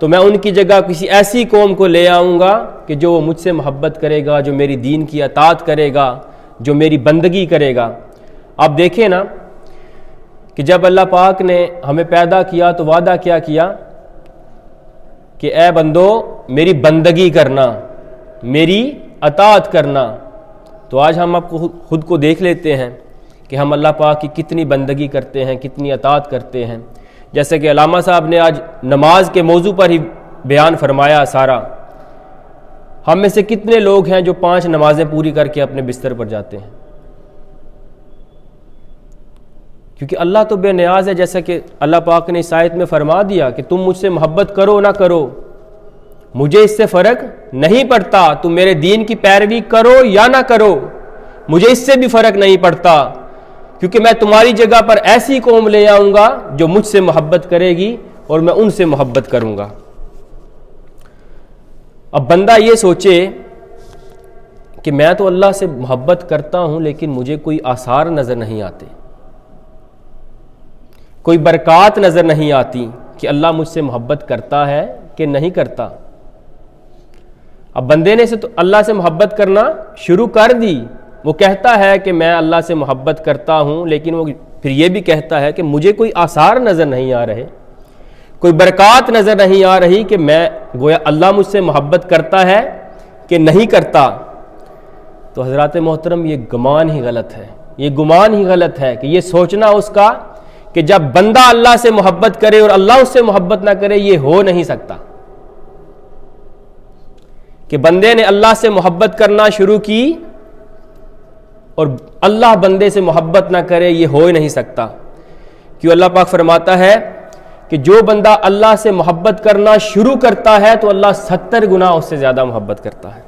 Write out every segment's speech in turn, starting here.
تو میں ان کی جگہ کسی ایسی قوم کو لے آؤں گا کہ جو وہ مجھ سے محبت کرے گا، جو میری دین کی اطاعت کرے گا، جو میری بندگی کرے گا۔ آپ دیکھیں نا کہ جب اللہ پاک نے ہمیں پیدا کیا تو وعدہ کیا کیا کہ اے بندو میری بندگی کرنا، میری اطاعت کرنا۔ تو آج ہم آپ کو خود کو دیکھ لیتے ہیں کہ ہم اللہ پاک کی کتنی بندگی کرتے ہیں، کتنی اطاعت کرتے ہیں۔ جیسے کہ علامہ صاحب نے آج نماز کے موضوع پر ہی بیان فرمایا سارا۔ ہم میں سے کتنے لوگ ہیں جو 5 نمازیں پوری کر کے اپنے بستر پر جاتے ہیں؟ کیونکہ اللہ تو بے نیاز ہے، جیسا کہ اللہ پاک نے اس آیت میں فرما دیا کہ تم مجھ سے محبت کرو نہ کرو، مجھے اس سے فرق نہیں پڑتا، تم میرے دین کی پیروی کرو یا نہ کرو، مجھے اس سے بھی فرق نہیں پڑتا، کیونکہ میں تمہاری جگہ پر ایسی قوم لے آؤں گا جو مجھ سے محبت کرے گی اور میں ان سے محبت کروں گا۔ اب بندہ یہ سوچے کہ میں تو اللہ سے محبت کرتا ہوں لیکن مجھے کوئی آثار نظر نہیں آتے، کوئی برکات نظر نہیں آتی کہ اللہ مجھ سے محبت کرتا ہے کہ نہیں کرتا۔ اب بندے نے تو اللہ سے محبت کرنا شروع کر دی، وہ کہتا ہے کہ میں اللہ سے محبت کرتا ہوں، لیکن وہ پھر یہ بھی کہتا ہے کہ مجھے کوئی آثار نظر نہیں آ رہے، کوئی برکات نظر نہیں آ رہی کہ میں گویا اللہ مجھ سے محبت کرتا ہے کہ نہیں کرتا۔ تو حضرات محترم یہ گمان ہی غلط ہے، یہ گمان ہی غلط ہے کہ یہ سوچنا اس کا کہ جب بندہ اللہ سے محبت کرے اور اللہ اس سے محبت نہ کرے، یہ ہو نہیں سکتا۔ کہ بندے نے اللہ سے محبت کرنا شروع کی اور اللہ بندے سے محبت نہ کرے، یہ ہو ہی نہیں سکتا۔ کیوں اللہ پاک فرماتا ہے کہ جو بندہ اللہ سے محبت کرنا شروع کرتا ہے تو اللہ 70 گنا اس سے زیادہ محبت کرتا ہے۔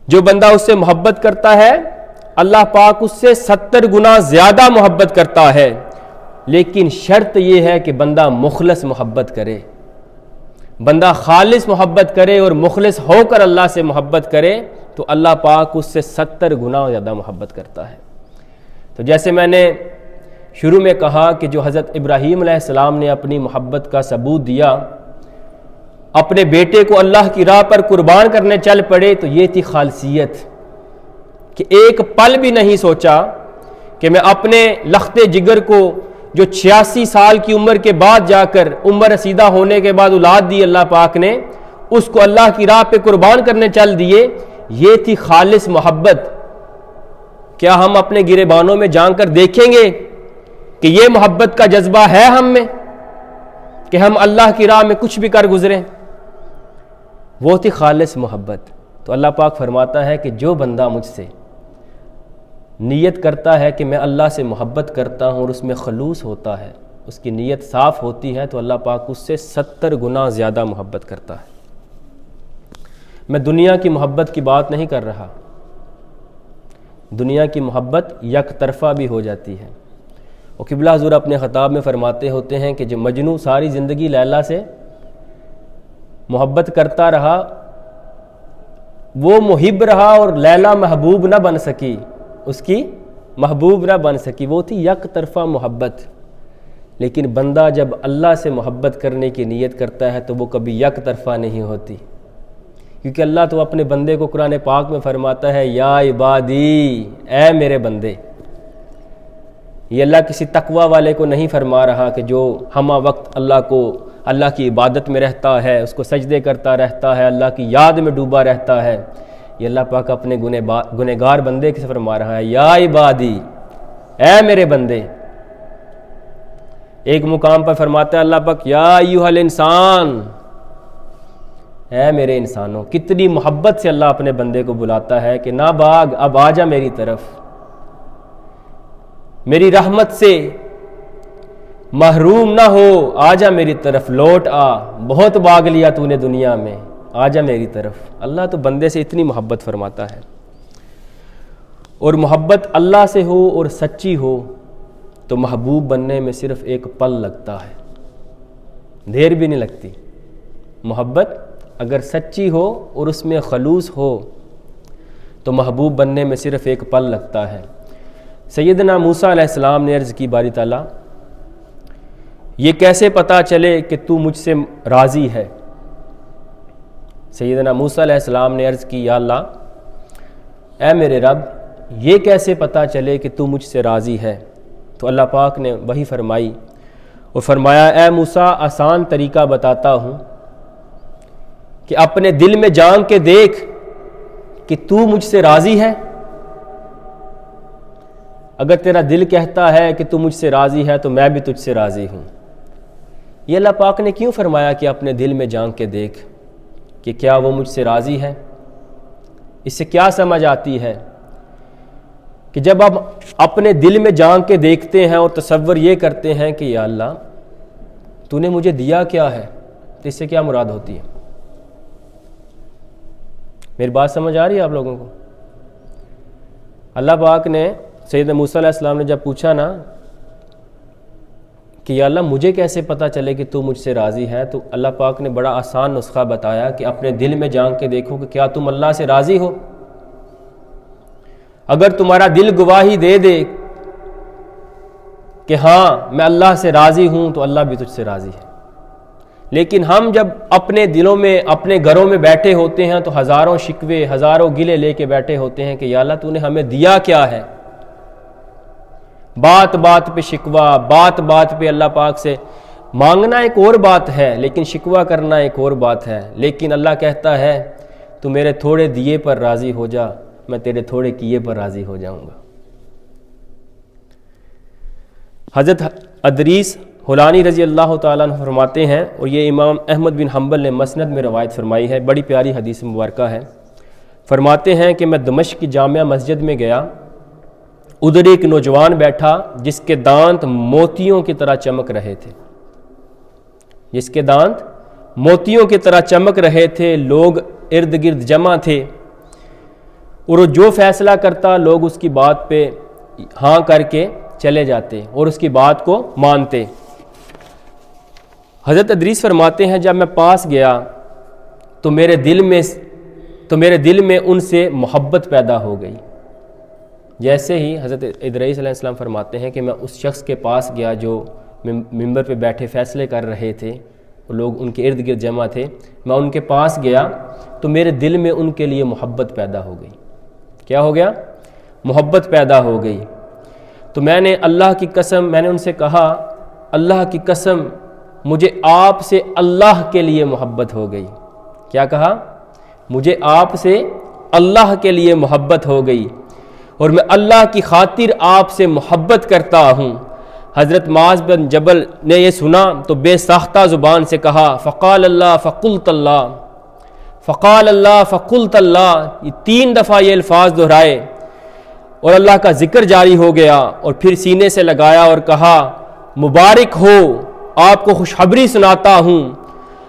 جو بندہ اس سے محبت کرتا ہے اللہ پاک اس سے 70 گنا زیادہ محبت کرتا ہے، لیکن شرط یہ ہے کہ بندہ مخلص محبت کرے، بندہ خالص محبت کرے اور مخلص ہو کر اللہ سے محبت کرے تو اللہ پاک اس سے 70 گنا زیادہ محبت کرتا ہے۔ تو جیسے میں نے شروع میں کہا کہ جو حضرت ابراہیم علیہ السلام نے اپنی محبت کا ثبوت دیا، اپنے بیٹے کو اللہ کی راہ پر قربان کرنے چل پڑے، تو یہ تھی خالصیت کہ ایک پل بھی نہیں سوچا کہ میں اپنے لخت جگر کو جو 86 سال کی عمر کے بعد جا کر عمر رسیدہ ہونے کے بعد اولاد دی اللہ پاک نے، اس کو اللہ کی راہ پہ قربان کرنے چل دیے، یہ تھی خالص محبت۔ کیا ہم اپنے گریبانوں میں جان کر دیکھیں گے کہ یہ محبت کا جذبہ ہے ہم میں کہ ہم اللہ کی راہ میں کچھ بھی کر گزریں؟ وہ تھی خالص محبت۔ تو اللہ پاک فرماتا ہے کہ جو بندہ مجھ سے نیت کرتا ہے کہ میں اللہ سے محبت کرتا ہوں اور اس میں خلوص ہوتا ہے، اس کی نیت صاف ہوتی ہے، تو اللہ پاک اس سے 70 گنا زیادہ محبت کرتا ہے۔ میں دنیا کی محبت کی بات نہیں کر رہا، دنیا کی محبت یک طرفہ بھی ہو جاتی ہے۔ اور قبلہ حضور اپنے خطاب میں فرماتے ہوتے ہیں کہ جو مجنوں ساری زندگی لیلا سے محبت کرتا رہا، وہ محب رہا اور لیلا محبوب نہ بن سکی، اس کی محبوب نہ بن سکی، وہ تھی یک طرفہ محبت۔ لیکن بندہ جب اللہ سے محبت کرنے کی نیت کرتا ہے تو وہ کبھی یک طرفہ نہیں ہوتی، کیونکہ اللہ تو اپنے بندے کو قرآن پاک میں فرماتا ہے یا عبادی، اے میرے بندے۔ یہ اللہ کسی تقوی والے کو نہیں فرما رہا کہ جو ہمہ وقت اللہ کی عبادت میں رہتا ہے، اس کو سجدے کرتا رہتا ہے، اللہ کی یاد میں ڈوبا رہتا ہے۔ یہ اللہ پاک اپنے گنہگار بندے سے فرما رہا ہے یا عبادی، اے میرے بندے۔ ایک مقام پر فرماتا ہے اللہ پاک یا ایھا الانسان، اے میرے انسانوں۔ کتنی محبت سے اللہ اپنے بندے کو بلاتا ہے کہ نہ بھاگ، اب آ جا میری طرف، میری رحمت سے محروم نہ ہو، آ جا میری طرف، لوٹ آ، بہت باغ لیا تو نے دنیا میں، آ جا میری طرف۔ اللہ تو بندے سے اتنی محبت فرماتا ہے، اور محبت اللہ سے ہو اور سچی ہو تو محبوب بننے میں صرف ایک پل لگتا ہے، دیر بھی نہیں لگتی۔ محبت اگر سچی ہو اور اس میں خلوص ہو تو محبوب بننے میں صرف ایک پل لگتا ہے۔ سیدنا موسیٰ علیہ السلام نے عرض کی باری تعالیٰ یہ کیسے پتہ چلے کہ تو مجھ سے راضی ہے؟ سیدنا موسیٰ علیہ السلام نے عرض کی، یا اللہ اے میرے رب، یہ کیسے پتہ چلے کہ تو مجھ سے راضی ہے؟ تو اللہ پاک نے وحی فرمائی اور فرمایا، اے موسیٰ آسان طریقہ بتاتا ہوں کہ اپنے دل میں جان کے دیکھ کہ تو مجھ سے راضی ہے۔ اگر تیرا دل کہتا ہے کہ تو مجھ سے راضی ہے تو میں بھی تجھ سے راضی ہوں۔ یہ اللہ پاک نے کیوں فرمایا کہ اپنے دل میں جان کے دیکھ کہ کیا وہ مجھ سے راضی ہے؟ اس سے کیا سمجھ آتی ہے کہ جب آپ اپنے دل میں جان کے دیکھتے ہیں اور تصور یہ کرتے ہیں کہ یا اللہ تو نے مجھے دیا کیا ہے، تو اس سے کیا مراد ہوتی ہے؟ میری بات سمجھ آ رہی ہے آپ لوگوں کو؟ اللہ پاک نے سیدنا موسیٰ علیہ السلام نے جب پوچھا نا کہ یا اللہ مجھے کیسے پتہ چلے کہ تو مجھ سے راضی ہے، تو اللہ پاک نے بڑا آسان نسخہ بتایا کہ اپنے دل میں جان کے دیکھو کہ کیا تم اللہ سے راضی ہو۔ اگر تمہارا دل گواہی دے دے کہ ہاں میں اللہ سے راضی ہوں تو اللہ بھی تجھ سے راضی ہے۔ لیکن ہم جب اپنے دلوں میں اپنے گھروں میں بیٹھے ہوتے ہیں تو ہزاروں شکوے ہزاروں گلے لے کے بیٹھے ہوتے ہیں کہ یا اللہ تو نے ہمیں دیا کیا ہے۔ بات بات پہ شکوہ، بات بات پہ اللہ پاک سے مانگنا ایک اور بات ہے، لیکن شکوہ کرنا ایک اور بات ہے۔ لیکن اللہ کہتا ہے تو میرے تھوڑے دیے پر راضی ہو جا، میں تیرے تھوڑے کیے پر راضی ہو جاؤں گا۔ حضرت ادریس ہولانی رضی اللہ تعالیٰ عنہ فرماتے ہیں، اور یہ امام احمد بن حنبل نے مسند میں روایت فرمائی ہے، بڑی پیاری حدیث مبارکہ ہے۔ فرماتے ہیں کہ میں دمشق کی جامع مسجد میں گیا، ادھر ایک نوجوان بیٹھا جس کے دانت موتیوں کی طرح چمک رہے تھے، جس کے دانت موتیوں کی طرح چمک رہے تھے، لوگ ارد گرد جمع تھے، اور وہ جو فیصلہ کرتا لوگ اس کی بات پہ ہاں کر کے چلے جاتے اور اس کی بات کو مانتے۔ حضرت ادریس فرماتے ہیں جب میں پاس گیا تو میرے دل میں ان سے محبت پیدا ہو گئی۔ جیسے ہی حضرت ادریس علیہ السلام فرماتے ہیں کہ میں اس شخص کے پاس گیا جو ممبر پہ بیٹھے فیصلے کر رہے تھے، لوگ ان کے ارد گرد جمع تھے، میں ان کے پاس گیا تو میرے دل میں ان کے لیے محبت پیدا ہو گئی۔ کیا ہو گیا؟ محبت پیدا ہو گئی۔ تو میں نے اللہ کی قسم، میں نے ان سے کہا اللہ کی قسم مجھے آپ سے اللہ کے لیے محبت ہو گئی۔ کیا کہا؟ مجھے آپ سے اللہ کے لیے محبت ہو گئی اور میں اللہ کی خاطر آپ سے محبت کرتا ہوں۔ حضرت معاذ بن جبل نے یہ سنا تو بے ساختہ زبان سے کہا فقال اللہ فقلت اللہ، فقال اللہ فقلت اللہ، یہ 3 دفعہ یہ الفاظ دہرائے اور اللہ کا ذکر جاری ہو گیا، اور پھر سینے سے لگایا اور کہا مبارک ہو، آپ کو خوشخبری سناتا ہوں۔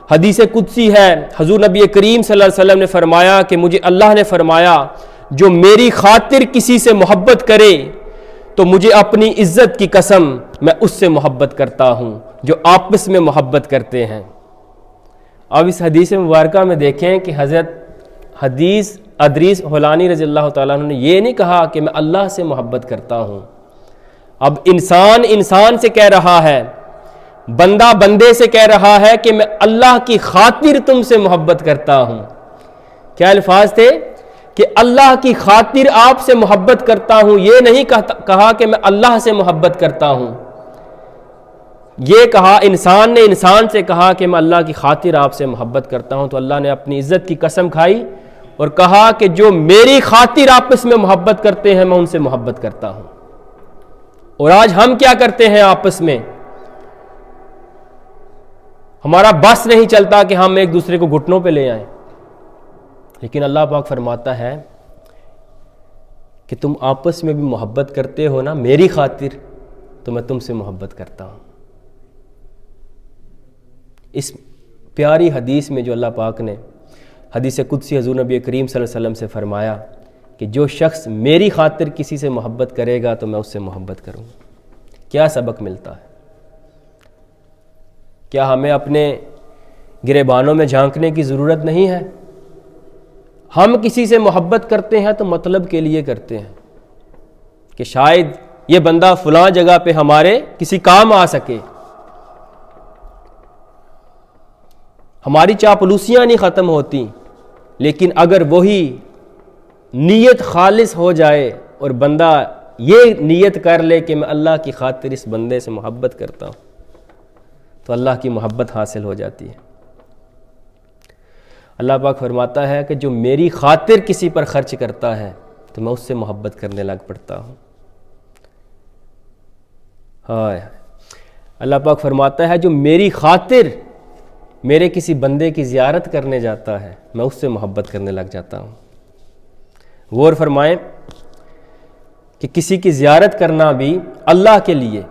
حدیث قدسی ہے، حضور نبی کریم صلی اللہ علیہ وسلم نے فرمایا کہ مجھے اللہ نے فرمایا جو میری خاطر کسی سے محبت کرے تو مجھے اپنی عزت کی قسم میں اس سے محبت کرتا ہوں جو آپس میں محبت کرتے ہیں۔ اب اس حدیث مبارکہ میں دیکھیں کہ حضرت ادریس ہولانی رضی اللہ تعالیٰ عنہ نے یہ نہیں کہا کہ میں اللہ سے محبت کرتا ہوں۔ اب انسان سے کہہ رہا ہے، بندہ بندے سے کہہ رہا ہے کہ میں اللہ کی خاطر تم سے محبت کرتا ہوں۔ کیا الفاظ تھے؟ کہ اللہ کی خاطر آپ سے محبت کرتا ہوں، یہ نہیں کہا کہ میں اللہ سے محبت کرتا ہوں۔ یہ کہا انسان نے انسان سے کہا کہ میں اللہ کی خاطر آپ سے محبت کرتا ہوں، تو اللہ نے اپنی عزت کی قسم کھائی اور کہا کہ جو میری خاطر آپس میں محبت کرتے ہیں میں ان سے محبت کرتا ہوں۔ اور آج ہم کیا کرتے ہیں آپس میں؟ ہمارا بس نہیں چلتا کہ ہم ایک دوسرے کو گھٹنوں پہ لے آئیں، لیکن اللہ پاک فرماتا ہے کہ تم آپس میں بھی محبت کرتے ہو نا میری خاطر، تو میں تم سے محبت کرتا ہوں۔ اس پیاری حدیث میں جو اللہ پاک نے حدیث قدسی حضور نبی کریم صلی اللہ علیہ وسلم سے فرمایا کہ جو شخص میری خاطر کسی سے محبت کرے گا تو میں اس سے محبت کروں، کیا سبق ملتا ہے؟ کیا ہمیں اپنے گریبانوں میں جھانکنے کی ضرورت نہیں ہے؟ ہم کسی سے محبت کرتے ہیں تو مطلب کے لیے کرتے ہیں کہ شاید یہ بندہ فلاں جگہ پہ ہمارے کسی کام آ سکے، ہماری چاپلوسیاں نہیں ختم ہوتی، لیکن اگر وہی نیت خالص ہو جائے اور بندہ یہ نیت کر لے کہ میں اللہ کی خاطر اس بندے سے محبت کرتا ہوں، تو اللہ کی محبت حاصل ہو جاتی ہے۔ اللہ پاک فرماتا ہے کہ جو میری خاطر کسی پر خرچ کرتا ہے تو میں اس سے محبت کرنے لگ پڑتا ہوں۔ ہائے، اللہ پاک فرماتا ہے جو میری خاطر میرے کسی بندے کی زیارت کرنے جاتا ہے میں اس سے محبت کرنے لگ جاتا ہوں۔ غور فرمائیں کہ کسی کی زیارت کرنا بھی اللہ کے لیے،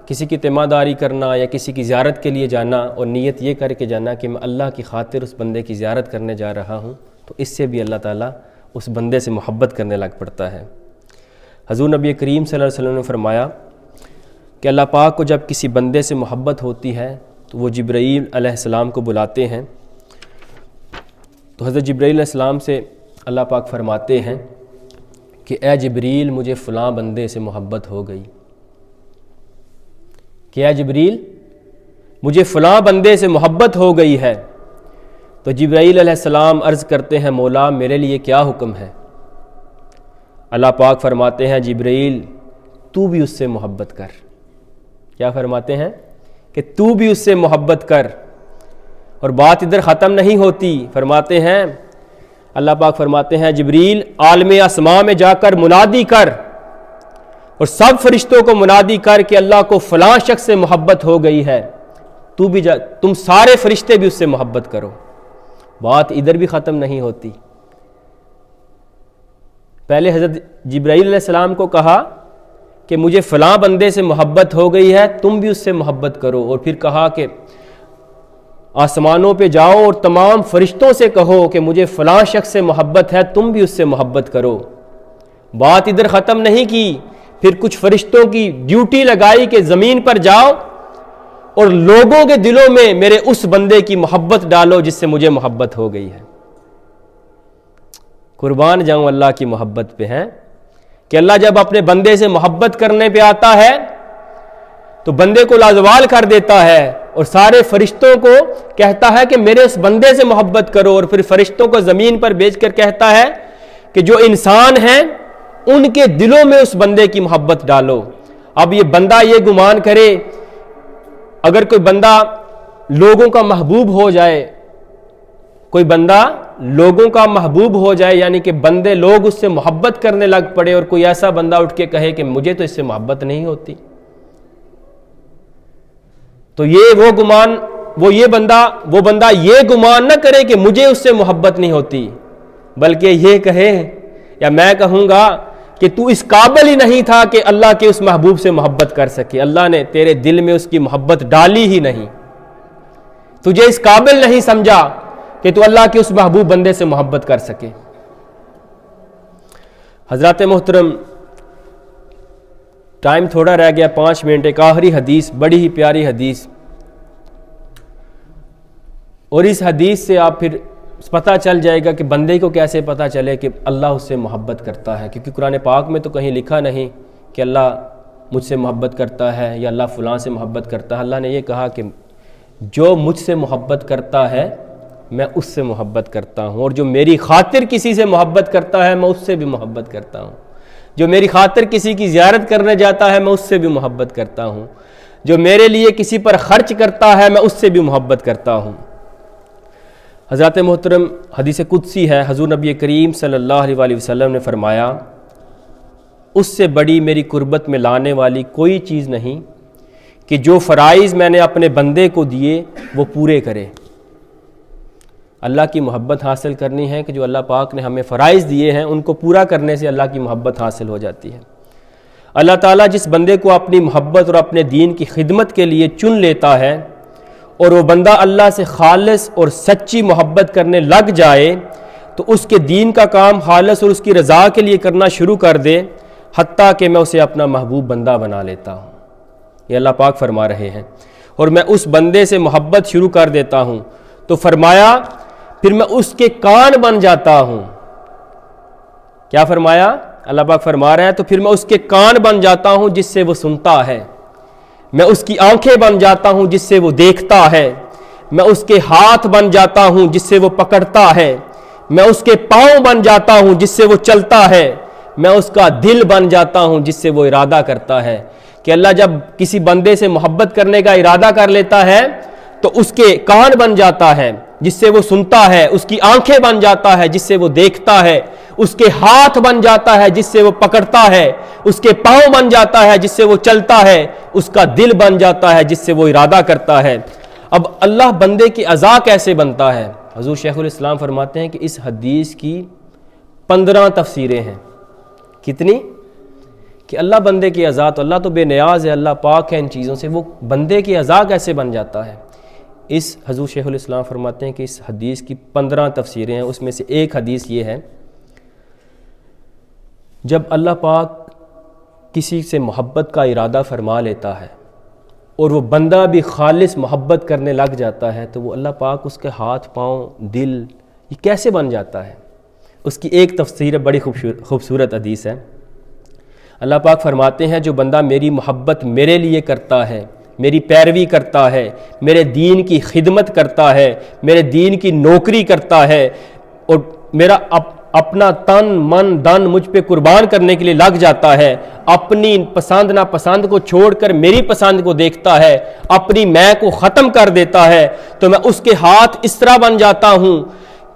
کسی کی تیمارداری کرنا یا کسی کی زیارت کے لیے جانا اور نیت یہ کر کے جانا کہ میں اللہ کی خاطر اس بندے کی زیارت کرنے جا رہا ہوں، تو اس سے بھی اللہ تعالیٰ اس بندے سے محبت کرنے لگ پڑتا ہے۔ حضور نبی کریم صلی اللہ علیہ وسلم نے فرمایا کہ اللہ پاک کو جب کسی بندے سے محبت ہوتی ہے تو وہ جبرائیل علیہ السلام کو بلاتے ہیں، تو حضرت جبرائیل علیہ السلام سے اللہ پاک فرماتے ہیں کہ اے جبریل مجھے فلاں بندے سے محبت ہو گئی، کہ اے جبریل مجھے فلاں بندے سے محبت ہو گئی ہے۔ تو جبرائیل علیہ السلام عرض کرتے ہیں مولا میرے لیے کیا حکم ہے؟ اللہ پاک فرماتے ہیں جبرائیل تو بھی اس سے محبت کر۔ کیا فرماتے ہیں؟ کہ تو بھی اس سے محبت کر۔ اور بات ادھر ختم نہیں ہوتی، فرماتے ہیں اللہ پاک فرماتے ہیں جبریل عالم اسماء میں جا کر منادی کر اور سب فرشتوں کو منادی کر کہ اللہ کو فلاں شخص سے محبت ہو گئی ہے، تو بھی تم سارے فرشتے بھی اس سے محبت کرو۔ بات ادھر بھی ختم نہیں ہوتی۔ پہلے حضرت جبرائیل علیہ السلام کو کہا کہ مجھے فلاں بندے سے محبت ہو گئی ہے تم بھی اس سے محبت کرو، اور پھر کہا کہ آسمانوں پہ جاؤ اور تمام فرشتوں سے کہو کہ مجھے فلاں شخص سے محبت ہے تم بھی اس سے محبت کرو۔ بات ادھر ختم نہیں کی، پھر کچھ فرشتوں کی ڈیوٹی لگائی کہ زمین پر جاؤ اور لوگوں کے دلوں میں میرے اس بندے کی محبت ڈالو جس سے مجھے محبت ہو گئی ہے۔ قربان جاؤں اللہ کی محبت پہ ہیں کہ اللہ جب اپنے بندے سے محبت کرنے پہ آتا ہے تو بندے کو لازوال کر دیتا ہے اور سارے فرشتوں کو کہتا ہے کہ میرے اس بندے سے محبت کرو، اور پھر فرشتوں کو زمین پر بھیج کر کہتا ہے کہ جو انسان ہیں ان کے دلوں میں اس بندے کی محبت ڈالو۔ اب یہ بندہ یہ گمان کرے، اگر کوئی بندہ لوگوں کا محبوب ہو جائے، کوئی بندہ لوگوں کا محبوب ہو جائے یعنی کہ بندے لوگ اس سے محبت کرنے لگ پڑے، اور کوئی ایسا بندہ اٹھ کے کہے کہ مجھے تو اس سے محبت نہیں ہوتی، تو وہ بندہ یہ گمان نہ کرے کہ مجھے اس سے محبت نہیں ہوتی، بلکہ یہ کہے یا میں کہوں گا کہ تو اس قابل ہی نہیں تھا کہ اللہ کے اس محبوب سے محبت کر سکے، اللہ نے تیرے دل میں اس کی محبت ڈالی ہی نہیں، تجھے اس قابل نہیں سمجھا کہ تو اللہ کے اس محبوب بندے سے محبت کر سکے۔ حضرات محترم، ٹائم تھوڑا رہ گیا، 5 منٹ، ایک آخری حدیث، بڑی ہی پیاری حدیث، اور اس حدیث سے آپ پھر پتہ چل جائے گا کہ بندے کو کیسے پتہ چلے کہ اللہ اس سے محبت کرتا ہے، کیونکہ قرآن پاک میں تو کہیں لکھا نہیں کہ اللہ مجھ سے محبت کرتا ہے یا اللہ فلاں سے محبت کرتا ہے۔ اللہ نے یہ کہا کہ جو مجھ سے محبت کرتا ہے میں اس سے محبت کرتا ہوں، اور جو میری خاطر کسی سے محبت کرتا ہے میں اس سے بھی محبت کرتا ہوں، جو میری خاطر کسی کی زیارت کرنے جاتا ہے میں اس سے بھی محبت کرتا ہوں، جو میرے لیے کسی پر خرچ کرتا ہے میں اس سے بھی محبت کرتا ہوں۔ حضرات محترم، حدیث قدسی ہے، حضور نبی کریم صلی اللہ علیہ وسلم نے فرمایا اس سے بڑی میری قربت میں لانے والی کوئی چیز نہیں کہ جو فرائض میں نے اپنے بندے کو دیے وہ پورے کرے۔ اللہ کی محبت حاصل کرنی ہے کہ جو اللہ پاک نے ہمیں فرائض دیے ہیں ان کو پورا کرنے سے اللہ کی محبت حاصل ہو جاتی ہے۔ اللہ تعالیٰ جس بندے کو اپنی محبت اور اپنے دین کی خدمت کے لیے چن لیتا ہے اور وہ بندہ اللہ سے خالص اور سچی محبت کرنے لگ جائے تو اس کے دین کا کام خالص اور اس کی رضا کے لیے کرنا شروع کر دے، حتیٰ کہ میں اسے اپنا محبوب بندہ بنا لیتا ہوں۔ یہ اللہ پاک فرما رہے ہیں، اور میں اس بندے سے محبت شروع کر دیتا ہوں، تو فرمایا پھر میں اس کے کان بن جاتا ہوں۔ کیا فرمایا؟ اللہ پاک فرما رہے ہیں تو پھر میں اس کے کان بن جاتا ہوں جس سے وہ سنتا ہے، میں اس کی آنکھیں بن جاتا ہوں جس سے وہ دیکھتا ہے، میں اس کے ہاتھ بن جاتا ہوں جس سے وہ پکڑتا ہے، میں اس کے پاؤں بن جاتا ہوں جس سے وہ چلتا ہے، میں اس کا دل بن جاتا ہوں جس سے وہ ارادہ کرتا ہے۔ کہ اللہ جب کسی بندے سے محبت کرنے کا ارادہ کر لیتا ہے تو اس کے کان بن جاتا ہے جس سے وہ سنتا ہے، اس کی آنکھیں بن جاتا ہے جس سے وہ دیکھتا ہے، اس کے ہاتھ بن جاتا ہے جس سے وہ پکڑتا ہے، اس کے پاؤں بن جاتا ہے جس سے وہ چلتا ہے، اس کا دل بن جاتا ہے جس سے وہ ارادہ کرتا ہے۔ اب اللہ بندے کی اعضاء کیسے بنتا ہے؟ حضور شیخ الاسلام فرماتے ہیں کہ اس حدیث کی 15 تفسیریں ہیں۔ کتنی؟ کہ اللہ بندے کی اعضاء، تو اللہ تو بے نیاز ہے، اللہ پاک ہے ان چیزوں سے، وہ بندے کی اعضاء کیسے بن جاتا ہے؟ اس حضور شیخ الاسلام فرماتے ہیں کہ اس حدیث کی 15 تفسیریں ہیں، اس میں سے ایک حدیث یہ ہے، جب اللہ پاک کسی سے محبت کا ارادہ فرما لیتا ہے اور وہ بندہ بھی خالص محبت کرنے لگ جاتا ہے تو وہ اللہ پاک اس کے ہاتھ، پاؤں، دل یہ کیسے بن جاتا ہے؟ اس کی ایک تفسیر بڑی خوبصورت حدیث ہے۔ اللہ پاک فرماتے ہیں جو بندہ میری محبت میرے لیے کرتا ہے، میری پیروی کرتا ہے، میرے دین کی خدمت کرتا ہے، میرے دین کی نوکری کرتا ہے اور میرا اپنا تن من دن مجھ پہ قربان کرنے کے لیے لگ جاتا ہے، اپنی پسند ناپسند کو چھوڑ کر میری پسند کو دیکھتا ہے، اپنی میں کو ختم کر دیتا ہے، تو میں اس کے ہاتھ اس طرح بن جاتا ہوں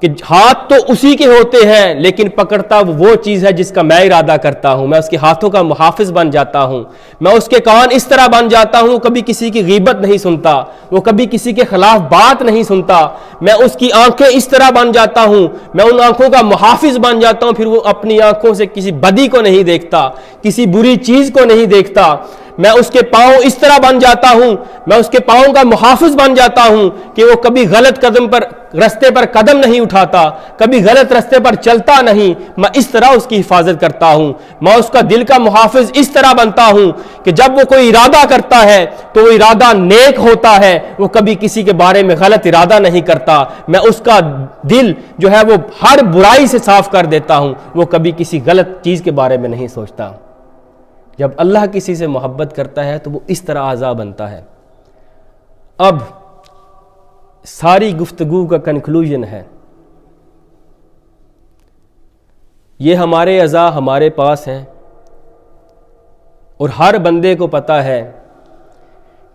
کہ ہاتھ تو اسی کے ہوتے ہیں لیکن پکڑتا وہ چیز ہے جس کا میں ارادہ کرتا ہوں، میں اس کے ہاتھوں کا محافظ بن جاتا ہوں، میں اس کے کان اس طرح بن جاتا ہوں کبھی کسی کی غیبت نہیں سنتا، وہ کبھی کسی کے خلاف بات نہیں سنتا، میں اس کی آنکھیں اس طرح بن جاتا ہوں، میں ان آنکھوں کا محافظ بن جاتا ہوں، پھر وہ اپنی آنکھوں سے کسی بدی کو نہیں دیکھتا، کسی بری چیز کو نہیں دیکھتا، میں اس کے پاؤں اس طرح بن جاتا ہوں، میں اس کے پاؤں کا محافظ بن جاتا ہوں کہ وہ کبھی غلط رستے پر قدم نہیں اٹھاتا، کبھی غلط رستے پر چلتا نہیں، میں اس طرح اس کی حفاظت کرتا ہوں، میں اس کا دل کا محافظ اس طرح بنتا ہوں کہ جب وہ کوئی ارادہ کرتا ہے تو وہ ارادہ نیک ہوتا ہے، وہ کبھی کسی کے بارے میں غلط ارادہ نہیں کرتا، میں اس کا دل جو ہے وہ ہر برائی سے صاف کر دیتا ہوں، وہ کبھی کسی غلط چیز کے بارے میں نہیں سوچتا۔ جب اللہ کسی سے محبت کرتا ہے تو وہ اس طرح اعضاء بنتا ہے۔ اب ساری گفتگو کا کنکلوژن ہے، یہ ہمارے اعضاء ہمارے پاس ہیں اور ہر بندے کو پتہ ہے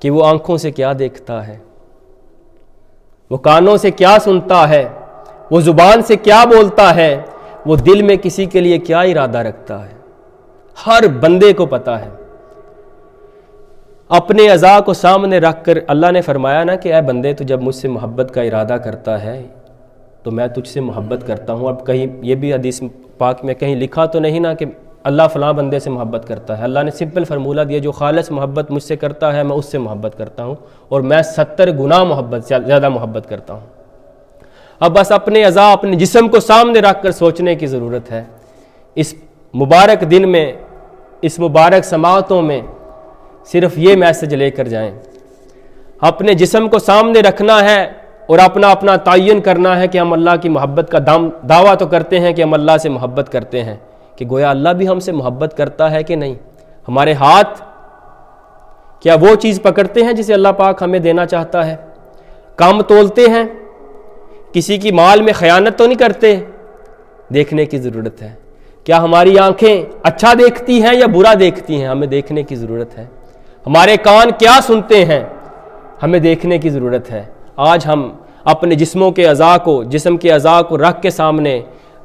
کہ وہ آنکھوں سے کیا دیکھتا ہے، وہ کانوں سے کیا سنتا ہے، وہ زبان سے کیا بولتا ہے، وہ دل میں کسی کے لیے کیا ارادہ رکھتا ہے، ہر بندے کو پتہ ہے۔ اپنے اعضاء کو سامنے رکھ کر اللہ نے فرمایا نا کہ اے بندے تو جب مجھ سے محبت کا ارادہ کرتا ہے تو میں تجھ سے محبت کرتا ہوں۔ اب کہیں یہ بھی حدیث پاک میں کہیں لکھا تو نہیں نا کہ اللہ فلاں بندے سے محبت کرتا ہے، اللہ نے سمپل فرمولہ دیا جو خالص محبت مجھ سے کرتا ہے میں اس سے محبت کرتا ہوں اور میں 70 گنا زیادہ محبت کرتا ہوں۔ اب بس اپنے اعضاء، اپنے جسم کو سامنے رکھ کر سوچنے کی ضرورت ہے۔ اس مبارک دن میں، اس مبارک سماعتوں میں صرف یہ میسج لے کر جائیں، اپنے جسم کو سامنے رکھنا ہے اور اپنا اپنا تعین کرنا ہے کہ ہم اللہ کی محبت کا دعویٰ تو کرتے ہیں کہ ہم اللہ سے محبت کرتے ہیں، کہ گویا اللہ بھی ہم سے محبت کرتا ہے کہ نہیں۔ ہمارے ہاتھ کیا وہ چیز پکڑتے ہیں جسے اللہ پاک ہمیں دینا چاہتا ہے؟ کام تولتے ہیں؟ کسی کی مال میں خیانت تو نہیں کرتے؟ دیکھنے کی ضرورت ہے۔ کیا ہماری آنکھیں اچھا دیکھتی ہیں یا برا دیکھتی ہیں؟ ہمیں دیکھنے کی ضرورت ہے۔ ہمارے کان کیا سنتے ہیں؟ ہمیں دیکھنے کی ضرورت ہے۔ آج ہم اپنے جسم کے اعضاء کو رکھ کے سامنے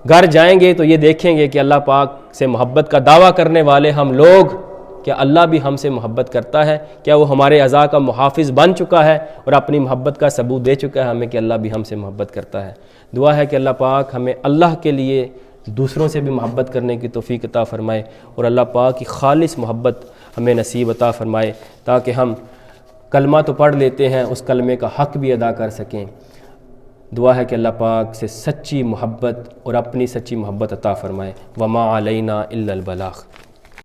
گھر جائیں گے تو یہ دیکھیں گے کہ اللہ پاک سے محبت کا دعویٰ کرنے والے ہم لوگ، کیا اللہ بھی ہم سے محبت کرتا ہے؟ کیا وہ ہمارے اعضاء کا محافظ بن چکا ہے اور اپنی محبت کا ثبوت دے چکا ہے ہمیں کہ اللہ بھی ہم سے محبت کرتا ہے؟ دعا ہے کہ اللہ پاک ہمیں اللہ کے لیے دوسروں سے بھی محبت کرنے کی توفیق عطا فرمائے اور اللہ پاک کی خالص محبت ہمیں نصیب عطا فرمائے تاکہ ہم کلمہ تو پڑھ لیتے ہیں، اس کلمے کا حق بھی ادا کر سکیں۔ دعا ہے کہ اللہ پاک سے سچی محبت اور اپنی سچی محبت عطا فرمائے۔ وما علینا الا البلاغ۔